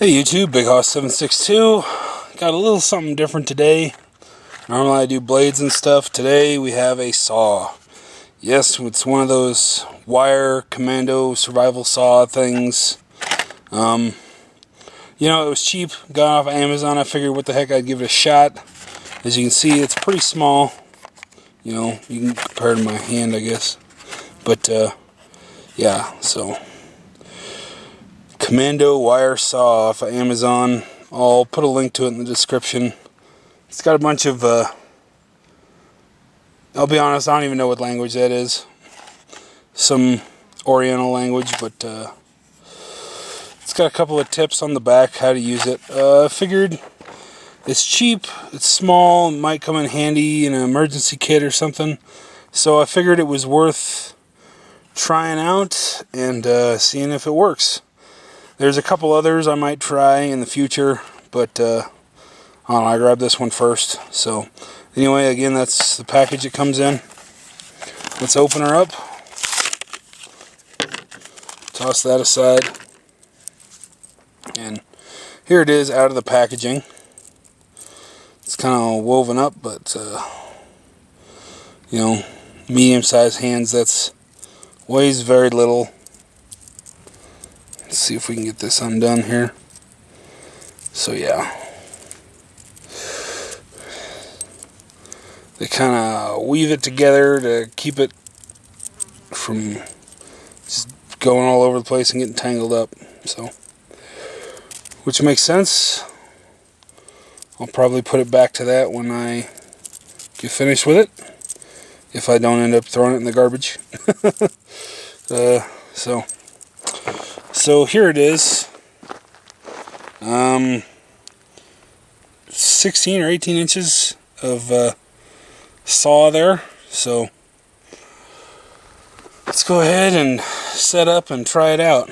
Hey YouTube, Big Hoss 762. Got a little something different today. Normally I do blades and stuff. Today we have a saw. Yes, it's one of those wire Commando survival saw things. It was cheap. Got off of Amazon. I figured what the heck, I'd give it a shot. As you can see, it's pretty small. You can compare it to my hand, I guess. But yeah, so Commando wire saw off of Amazon. I'll put a link to it in the description. It's got a bunch of I'll be honest, I don't even know what language that is. Some Oriental language, but it's got a couple of tips on the back how to use it. I figured it's cheap, it's small, it might come in handy in an emergency kit or something. So I figured it was worth trying out and seeing if it works. There's a couple others I might try in the future, but I grabbed this one first. So anyway, again, that's the package it comes in. Let's open her up. Toss that aside. And here it is out of the packaging. It's kind of woven up, but medium-sized hands, that's weighs very little. Let's see if we can get this undone here. So yeah, they kind of weave it together to keep it from just going all over the place and getting tangled up. So, which makes sense. I'll probably put it back to that when I get finished with it, if I don't end up throwing it in the garbage. So here it is. 16 or 18 inches of saw there. So let's go ahead and set up and try it out.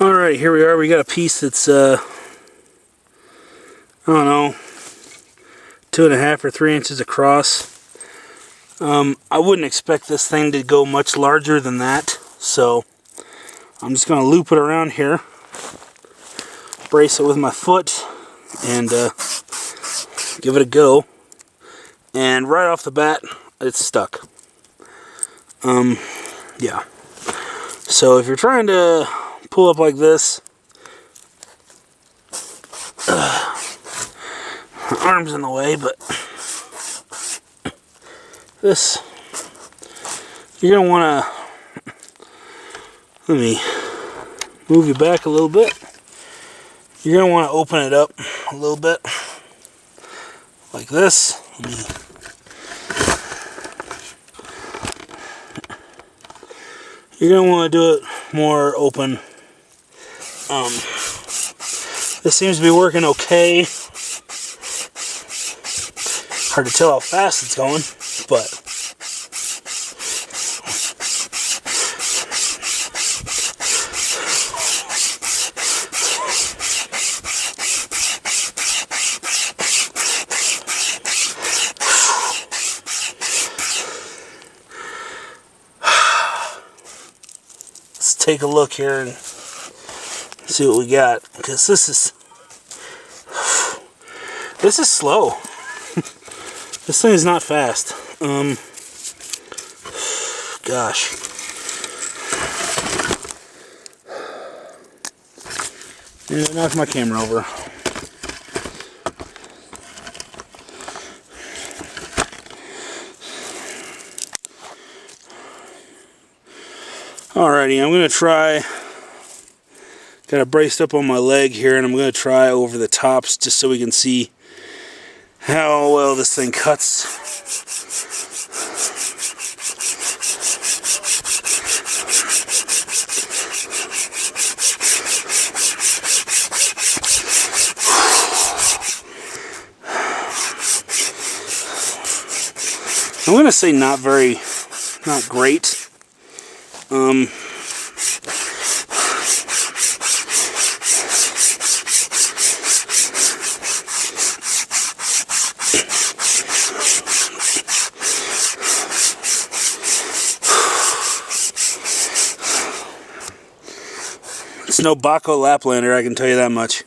Alright, here we are. We got a piece that's I don't know, 2.5 or 3 inches across. I wouldn't expect this thing to go much larger than that, so I'm just going to loop it around here, brace it with my foot, and give it a go. And right off the bat, it's stuck. Yeah. So if you're trying to pull up like this, my arm's in the way, but this, you're going to want to, let me move you back a little bit. You're going to want to open it up a little bit, like this. You're going to want to do it more open. This seems to be working okay. Hard to tell how fast it's going, but let's take a look here and see what we got, because this is slow. This thing is not fast. Gosh. And I knocked my camera over. Alrighty, I'm going to try, got it braced up on my leg here, and I'm going to try over the tops just so we can see how well this thing cuts. I'm going to say not great. It's no Baco Laplander, I can tell you that much.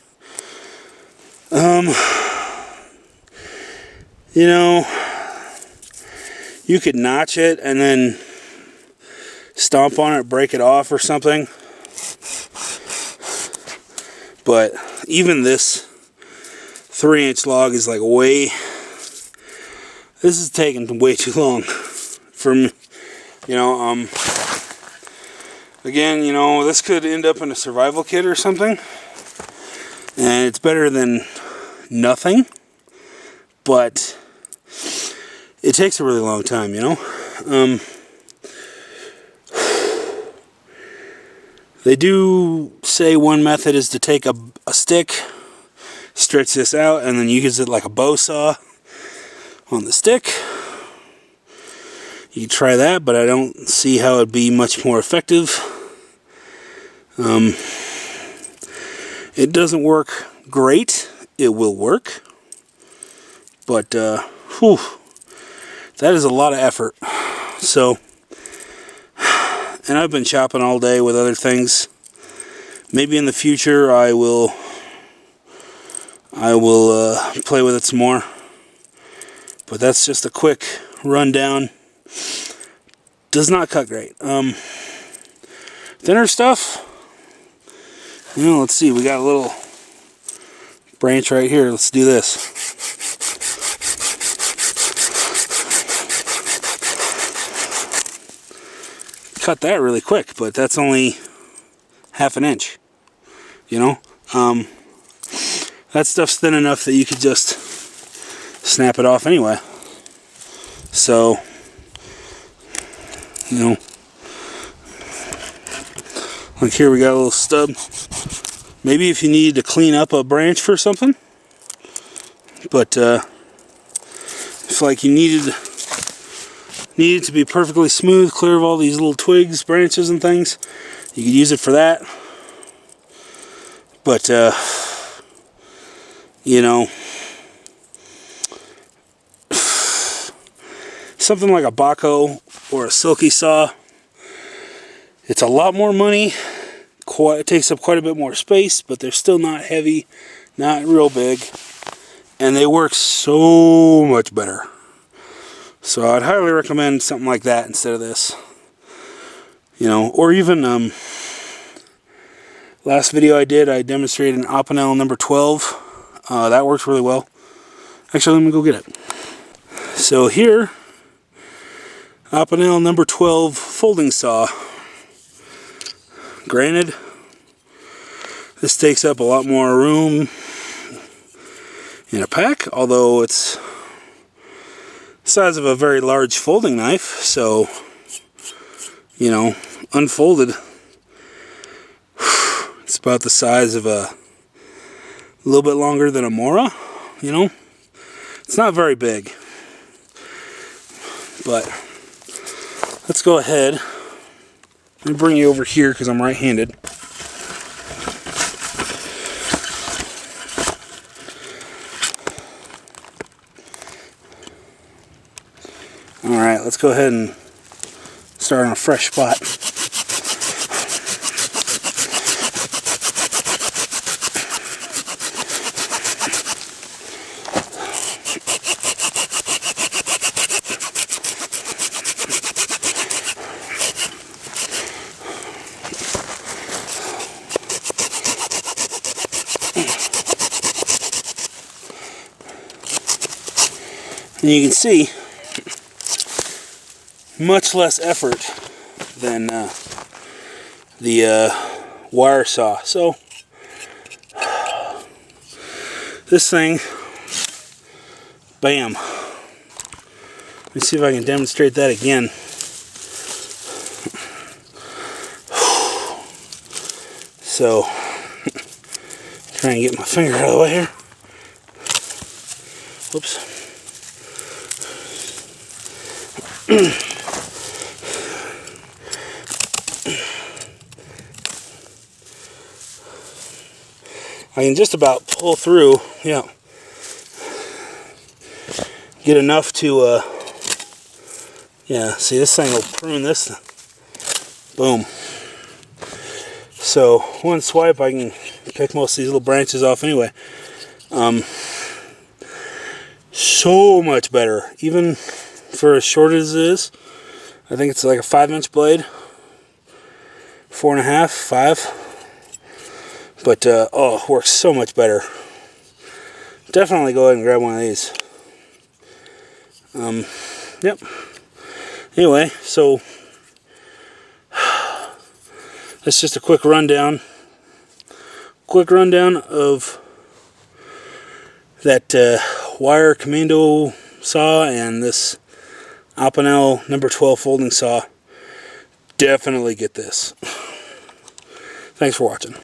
You know, you could notch it and then stomp on it, break it off or something. But even this 3-inch log is like way... This is taking way too long for me. You know, again, you know, this could end up in a survival kit or something. And it's better than nothing. But it takes a really long time, you know. They do say one method is to take a stick, stretch this out, and then use it like a bow saw on the stick. You can try that, but I don't see how it'd be much more effective. It doesn't work great. It will work. But, whew, that is a lot of effort. So, and I've been chopping all day with other things. Maybe in the future I will play with it some more. But that's just a quick rundown. Does not cut great. Thinner stuff. You know, let's see. We got a little branch right here. Let's do this. Cut that really quick, but that's only half an inch. You know, that stuff's thin enough that you could just snap it off anyway. So, you know, like here we got a little stub. Maybe if you needed to clean up a branch for something, but if like you needed to be perfectly smooth, clear of all these little twigs, branches and things, you could use it for that. But you know, something like a Baco or a silky saw, it's a lot more money. It takes up quite a bit more space, but they're still not heavy, not real big, and they work so much better. So I'd highly recommend something like that instead of this. You know, or even last video I did, I demonstrated an Opinel number 12. That works really well. Actually, let me go get it. So here, Opinel number 12 folding saw. Granted, this takes up a lot more room in a pack, although it's the size of a very large folding knife, so, you know, unfolded, it's about the size of a little bit longer than a Mora, you know. It's not very big, but let's go ahead. Let me bring you over here because I'm right-handed. Alright, let's go ahead and start on a fresh spot. And you can see, much less effort than the wire saw. So, this thing, bam. Let me see if I can demonstrate that again. So, try and get my finger out of the way here. Whoops. I can just about pull through, yeah. Get enough to, yeah, see this thing will prune this. Boom. So one swipe I can pick most of these little branches off anyway. So much better, even for as short as it is. I think it's like a 5-inch blade, 4.5, 5. But oh, it works so much better. Definitely go ahead and grab one of these. Yep. Anyway, so that's just a quick rundown. Of that wire Commando saw and this Opinel number 12 folding saw. Definitely get this. Thanks for watching.